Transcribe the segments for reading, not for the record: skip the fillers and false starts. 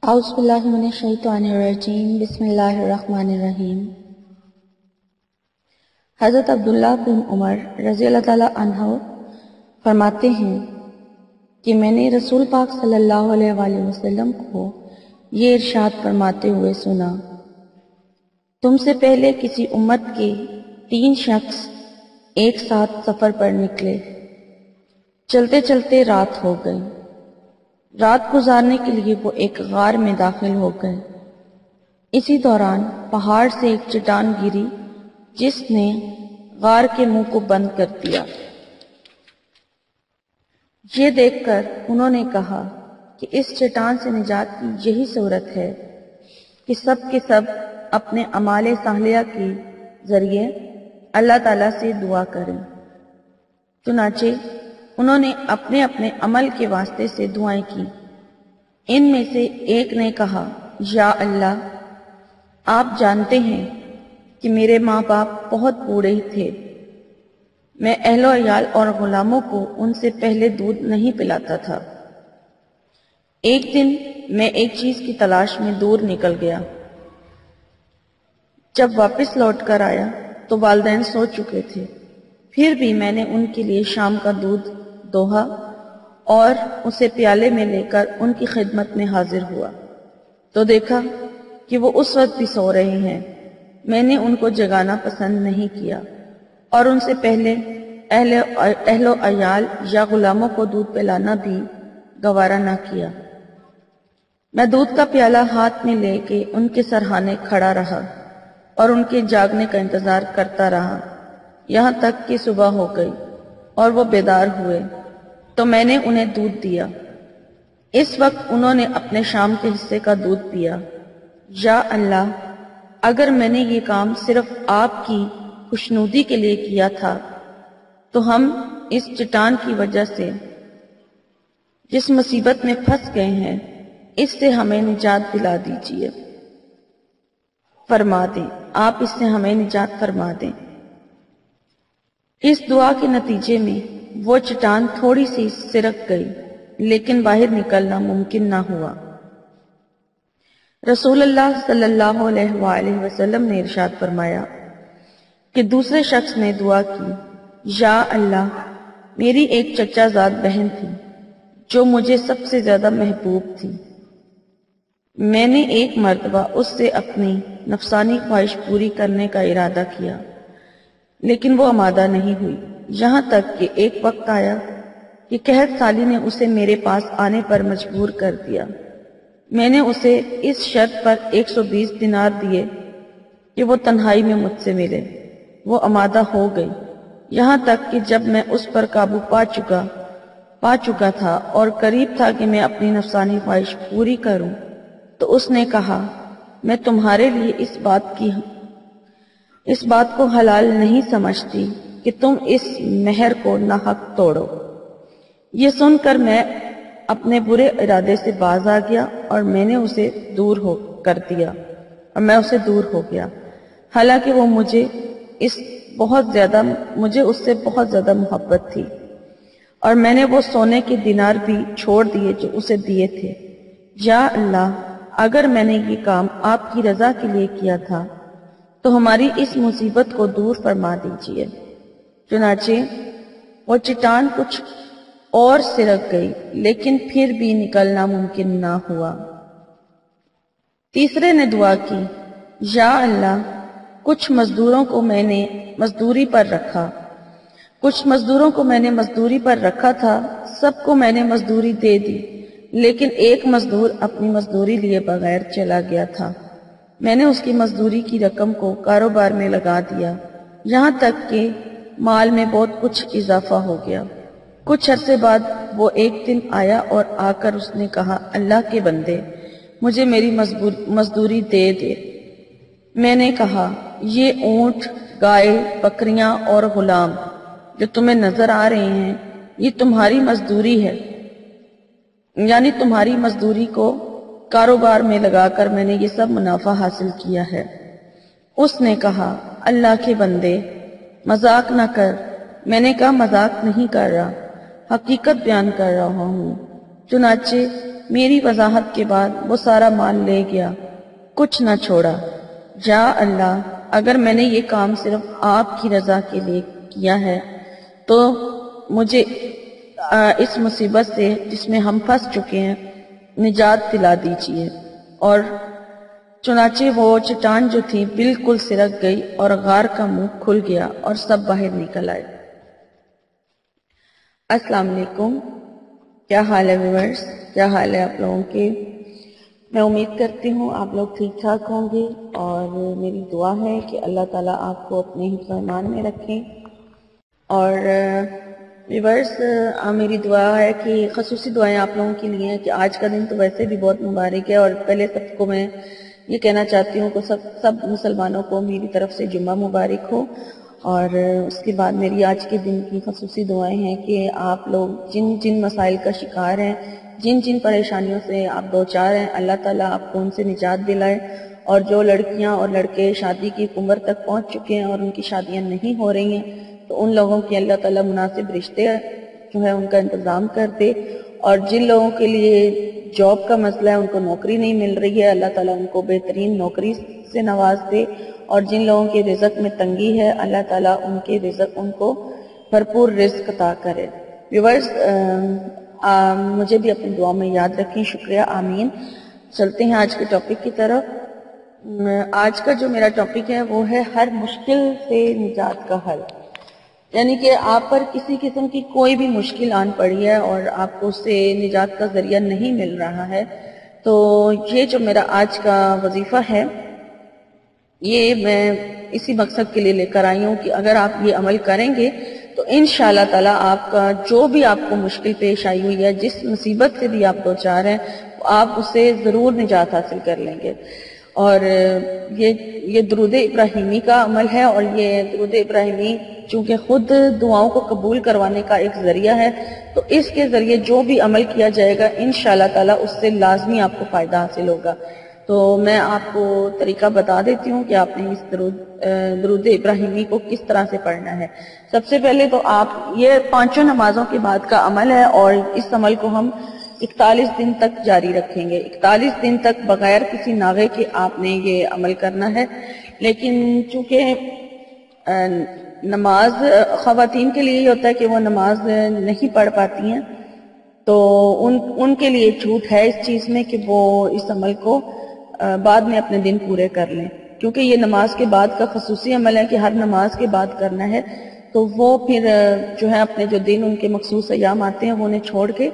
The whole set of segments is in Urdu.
اعوذ باللہ من الشیطان الرجیم، بسم اللہ الرحمن الرحیم۔ حضرت عبداللہ بن عمر رضی اللہ تعالیٰ عنہ فرماتے ہیں کہ میں نے رسول پاک صلی اللہ علیہ وآلہ وسلم کو یہ ارشاد فرماتے ہوئے سنا، تم سے پہلے کسی امت کے 3 شخص ایک ساتھ سفر پر نکلے، چلتے چلتے رات ہو گئی۔ رات گزارنے کے لیے وہ ایک غار میں داخل ہو گئے۔ اسی دوران پہاڑ سے ایک چٹان گری جس نے غار کے منہ کو بند کر دیا۔ یہ دیکھ کر انہوں نے کہا کہ اس چٹان سے نجات کی یہی صورت ہے کہ سب کے سب اپنے اعمال صالحہ کے ذریعے اللہ تعالیٰ سے دعا کریں۔ چنانچہ انہوں نے اپنے اپنے عمل کے واسطے سے دعائیں کی۔ ان میں سے ایک نے کہا، یا اللہ، آپ جانتے ہیں کہ میرے ماں باپ بہت بوڑھے تھے، میں اہل و عیال اور غلاموں کو ان سے پہلے دودھ نہیں پلاتا تھا۔ ایک دن میں ایک چیز کی تلاش میں دور نکل گیا۔ جب واپس لوٹ کر آیا تو والدین سو چکے تھے، پھر بھی میں نے ان کے لیے شام کا دودھ دوہا اور اسے پیالے میں لے کر ان کی خدمت میں حاضر ہوا تو دیکھا کہ وہ اس وقت بھی سو رہے ہیں۔ میں نے ان کو جگانا پسند نہیں کیا اور ان سے پہلے اہل و عیال یا غلاموں کو دودھ پلانا بھی گوارا نہ کیا۔ میں دودھ کا پیالہ ہاتھ میں لے کے ان کے سرہانے کھڑا رہا اور ان کے جاگنے کا انتظار کرتا رہا، یہاں تک کہ صبح ہو گئی اور وہ بیدار ہوئے تو میں نے انہیں دودھ دیا۔ اس وقت انہوں نے اپنے شام کے حصے کا دودھ پیا۔ یا اللہ، اگر میں نے یہ کام صرف آپ کی خوشنودی کے لیے کیا تھا تو ہم اس چٹان کی وجہ سے جس مصیبت میں پھنس گئے ہیں اس سے ہمیں نجات دلا دیجیے، فرما دیں، آپ اس سے ہمیں نجات فرما دیں۔ اس دعا کے نتیجے میں وہ چٹان تھوڑی سی سرک گئی، لیکن باہر نکلنا ممکن نہ ہوا۔ رسول اللہ صلی اللہ علیہ وآلہ وسلم نے ارشاد فرمایا کہ دوسرے شخص نے دعا کی، یا اللہ، میری ایک چچا زاد بہن تھی جو مجھے سب سے زیادہ محبوب تھی۔ میں نے ایک مرتبہ اس سے اپنی نفسانی خواہش پوری کرنے کا ارادہ کیا، لیکن وہ آمادہ نہیں ہوئی، یہاں تک کہ ایک وقت آیا کہ قحط سالی نے اسے میرے پاس آنے پر مجبور کر دیا۔ میں نے اسے اس شرط پر 120 دینار دیے کہ وہ تنہائی میں مجھ سے ملے۔ وہ آمادہ ہو گئی، یہاں تک کہ جب میں اس پر قابو پا چکا تھا اور قریب تھا کہ میں اپنی نفسانی خواہش پوری کروں تو اس نے کہا، میں تمہارے لیے اس بات کو حلال نہیں سمجھتی کہ تم اس مہر کو ناحق توڑو۔ یہ سن کر میں اپنے برے ارادے سے باز آ گیا اور میں نے اسے دور ہو گیا، حالانکہ وہ مجھے اس سے بہت زیادہ محبت تھی، اور میں نے وہ سونے کے دینار بھی چھوڑ دیے جو اسے دیے تھے۔ یا اللہ، اگر میں نے یہ کام آپ کی رضا کے لیے کیا تھا تو ہماری اس مصیبت کو دور فرما دیجیے۔ چنانچہ وہ چٹان کچھ اور سرک گئی، لیکن پھر بھی نکلنا ممکن نہ ہوا۔ تیسرے نے دعا کی، یا اللہ، کچھ مزدوروں کو میں نے مزدوری پر رکھا تھا، سب کو میں نے مزدوری دے دی، لیکن ایک مزدور اپنی مزدوری لیے بغیر چلا گیا تھا۔ میں نے اس کی مزدوری کی رقم کو کاروبار میں لگا دیا، یہاں تک کہ مال میں بہت کچھ اضافہ ہو گیا۔ کچھ عرصے بعد وہ ایک دن آیا اور آ کر اس نے کہا، اللہ کے بندے، مجھے میری مزدوری دے دے۔ میں نے کہا، یہ اونٹ، گائے، بکریاں اور غلام جو تمہیں نظر آ رہے ہیں یہ تمہاری مزدوری ہے، یعنی تمہاری مزدوری کو کاروبار میں لگا کر میں نے یہ سب منافع حاصل کیا ہے۔ اس نے کہا، اللہ کے بندے، مذاق نہ کر۔ میں نے کہا، مذاق نہیں کر رہا، حقیقت بیان کر رہا ہوں۔ چنانچہ میری وضاحت کے بعد وہ سارا مال لے گیا، کچھ نہ چھوڑا۔ یا اللہ، اگر میں نے یہ کام صرف آپ کی رضا کے لیے کیا ہے تو مجھے اس مصیبت سے جس میں ہم پھنس چکے ہیں نجات دلا دیجیے۔ اور چنانچہ وہ چٹان جو تھی بالکل سرک گئی اور غار کا منہ کھل گیا اور سب باہر نکل آئے۔ السلام علیکم، کیا حال ہے ویورز؟ کیا حال ہے آپ لوگوں کے؟ میں امید کرتی ہوں آپ لوگ ٹھیک ٹھاک ہوں گے، اور میری دعا ہے کہ اللہ تعالیٰ آپ کو اپنے حفظ و ایمان میں رکھیں۔ اور ویورز، میری دعا ہے کہ خصوصی دعائیں آپ لوگوں کے لیے ہیں کہ آج کا دن تو ویسے بھی بہت مبارک ہے، اور پہلے سب کو میں یہ کہنا چاہتی ہوں کہ سب مسلمانوں کو میری طرف سے جمعہ مبارک ہو۔ اور اس کے بعد میری آج کے دن کی خصوصی دعائیں ہیں کہ آپ لوگ جن مسائل کا شکار ہیں، جن پریشانیوں سے آپ دوچار ہیں، اللہ تعالیٰ آپ کو ان سے نجات دلائے۔ اور جو لڑکیاں اور لڑکے شادی کی عمر تک پہنچ چکے ہیں اور ان کی شادیاں نہیں ہو رہی ہیں، تو ان لوگوں کے اللہ تعالیٰ مناسب رشتے جو ہے ان کا انتظام کر دے۔ اور جن لوگوں کے لیے جاب کا مسئلہ ہے، ان کو نوکری نہیں مل رہی ہے، اللہ تعالیٰ ان کو بہترین نوکری سے نواز دے۔ اور جن لوگوں کے رزق میں تنگی ہے، اللہ تعالیٰ ان کو بھرپور رزق عطا کرے۔ ویورز، مجھے بھی اپنی دعا میں یاد رکھیں، شکریہ، آمین۔ چلتے ہیں آج کے ٹاپک کی طرف۔ آج کا جو میرا ٹاپک ہے وہ ہے ہر مشکل سے نجات کا حل۔ یعنی کہ آپ پر کسی قسم کی کوئی بھی مشکل آن پڑی ہے اور آپ کو اس سے نجات کا ذریعہ نہیں مل رہا ہے، تو یہ جو میرا آج کا وظیفہ ہے، یہ میں اسی مقصد کے لیے لے کر آئی ہوں کہ اگر آپ یہ عمل کریں گے تو انشاءاللہ تعالیٰ آپ کا جو بھی آپ کو مشکل پیش آئی ہوئی ہے، جس مصیبت سے بھی آپ دوچار ہیں، آپ اس سے ضرور نجات حاصل کر لیں گے۔ اور یہ درود ابراہیمی کا عمل ہے، اور یہ درود ابراہیمی چونکہ خود دعاؤں کو قبول کروانے کا ایک ذریعہ ہے، تو اس کے ذریعے جو بھی عمل کیا جائے گا انشاءاللہ تعالیٰ اس سے لازمی آپ کو فائدہ حاصل ہوگا۔ تو میں آپ کو طریقہ بتا دیتی ہوں کہ آپ نے اس درود ابراہیمی کو کس طرح سے پڑھنا ہے۔ سب سے پہلے تو آپ یہ 5 نمازوں کے بعد کا عمل ہے، اور اس عمل کو ہم 41 دن تک جاری رکھیں گے۔ 41 دن تک بغیر کسی ناغے کے آپ نے یہ عمل کرنا ہے۔ لیکن چونکہ نماز خواتین کے لیے یہ ہوتا ہے کہ وہ نماز نہیں پڑھ پاتی ہیں، تو ان کے لیے چھوٹ ہے اس چیز میں کہ وہ اس عمل کو بعد میں اپنے دن پورے کر لیں، کیونکہ یہ نماز کے بعد کا خصوصی عمل ہے کہ ہر نماز کے بعد کرنا ہے۔ تو وہ پھر جو ہے اپنے جو دن ان کے مخصوص ایام آتے ہیں وہ انہیں چھوڑ کے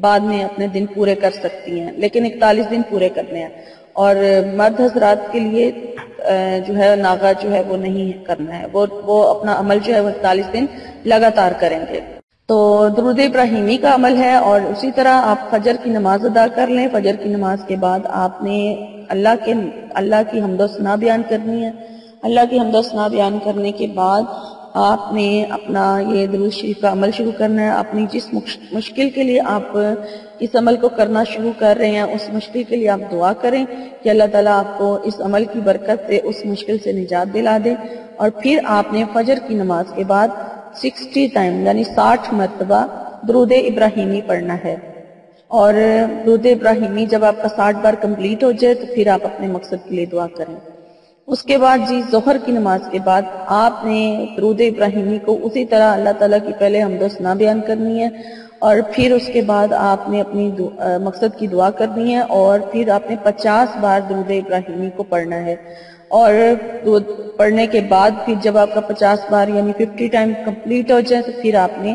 بعد میں اپنے دن پورے کر سکتی ہیں، لیکن 41 دن پورے کرنے ہیں۔ اور مرد حضرات کے لیے جو ہے ناغا جو ہے وہ نہیں کرنا ہے، وہ اپنا عمل جو ہے وہ 41 دن لگاتار کریں گے۔ تو درود ابراہیمی کا عمل ہے، اور اسی طرح آپ فجر کی نماز ادا کر لیں۔ فجر کی نماز کے بعد آپ نے اللہ کی حمد و ثنا بیان کرنی ہے۔ اللہ کی حمد و ثنا بیان کرنے کے بعد آپ نے اپنا یہ درود شریف کا عمل شروع کرنا ہے۔ اپنی جس مشکل کے لیے آپ اس عمل کو کرنا شروع کر رہے ہیں، اس مشکل کے لیے آپ دعا کریں کہ اللہ تعالیٰ آپ کو اس عمل کی برکت سے اس مشکل سے نجات دلا دے۔ اور پھر آپ نے فجر کی نماز کے بعد 60 ٹائم یعنی 60 مرتبہ درود ابراہیمی پڑھنا ہے۔ اور درود ابراہیمی جب آپ کا 60 بار کمپلیٹ ہو جائے تو پھر آپ اپنے مقصد کے لیے دعا کریں۔ اس کے بعد ظہر کی نماز کے بعد آپ نے درود ابراہیمی کو اسی طرح اللہ تعالیٰ کی پہلے حمد و ثنا بیان کرنی ہے، اور پھر اس کے بعد آپ نے اپنی مقصد کی دعا کرنی ہے، اور پھر آپ نے 50 بار درود ابراہیمی کو پڑھنا ہے۔ اور پڑھنے کے بعد پھر جب آپ کا 50 بار یعنی 50 ٹائم کمپلیٹ ہو جائے تو پھر آپ نے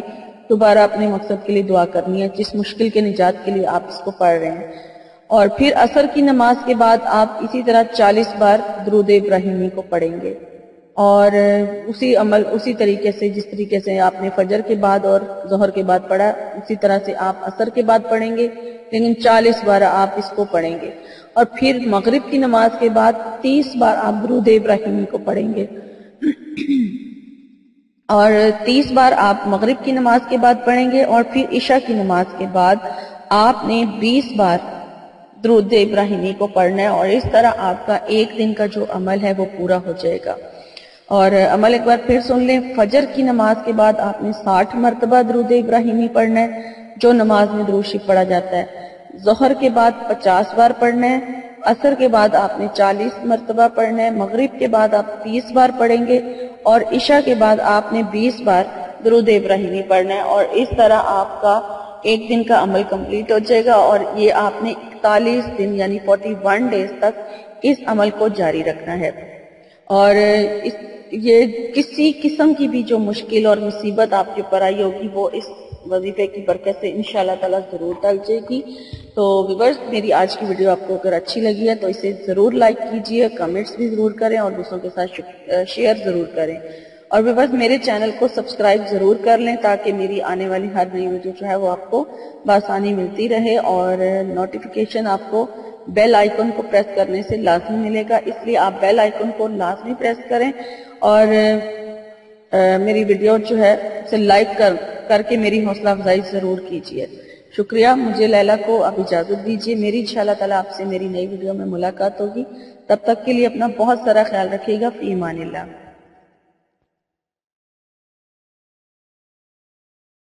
دوبارہ اپنے مقصد کے لیے دعا کرنی ہے، جس مشکل کے نجات کے لیے آپ اس کو پڑھ رہے ہیں۔ اور پھر عصر کی نماز کے بعد آپ اسی طرح 40 بار درود ابراہیمی کو پڑھیں گے، اور اسی طریقے سے جس طریقے سے آپ نے فجر کے بعد اور ظہر کے بعد پڑھا، اسی طرح سے آپ عصر کے بعد پڑھیں گے، لیکن 40 بار آپ اس کو پڑھیں گے۔ اور پھر مغرب کی نماز کے بعد 30 بار آپ درود ابراہیمی کو پڑھیں گے، اور 30 بار آپ مغرب کی نماز کے بعد پڑھیں گے۔ اور پھر عشاء کی نماز کے بعد آپ نے 20 بار درود ابراہیمی کو پڑھنا ہے، اور اس طرح آپ کا ایک دن کا جو عمل ہے وہ پورا ہو جائے گا۔ اور عمل ایک بار پھر سن لیں، فجر کی نماز کے بعد آپ نے 60 مرتبہ درود ابراہیمی پڑھنا ہے، جو نماز میں درود شریف پڑھا جاتا ہے۔ ظہر کے بعد 50 بار پڑھنا ہے، عصر کے بعد آپ نے 40 مرتبہ پڑھنا ہے، مغرب کے بعد آپ 30 بار پڑھیں گے اور عشاء کے بعد آپ نے 20 بار درود ابراہیمی پڑھنا ہے، اور اس طرح آپ کا ایک دن کا عمل کمپلیٹ ہو جائے گا، اور یہ آپ نے 41 دن یعنی 41 ڈیز تک اس عمل کو جاری رکھنا ہے۔ اور یہ کسی قسم کی بھی جو مشکل اور مصیبت آپ کے اوپر آئی ہوگی وہ اس وظیفے کی برکت سے انشاءاللہ تعالیٰ ضرور ٹل جائے گی۔ تو ویورز، میری آج کی ویڈیو آپ کو اگر اچھی لگی ہے تو اسے ضرور لائک کیجئے، کمنٹس بھی ضرور کریں اور دوسروں کے ساتھ شیئر ضرور کریں، اور ویورز میرے چینل کو سبسکرائب ضرور کر لیں تاکہ میری آنے والی ہر نئی ویڈیو جو ہے وہ آپ کو بآسانی ملتی رہے، اور نوٹیفیکیشن آپ کو بیل آئیکن کو پریس کرنے سے لازمی ملے گا، اس لیے آپ بیل آئیکن کو لازمی پریس کریں، اور میری ویڈیو جو ہے اسے لائک کر کے میری حوصلہ افزائی ضرور کیجیے۔ شکریہ۔ مجھے لیلا کو اب اجازت دیجیے، میری انشاءاللہ تعالیٰ آپ سے میری نئی ویڈیو میں ملاقات ہوگی، تب تک کے لیے اپنا بہت سارا خیال رکھیے گا۔ فی امان اللہ۔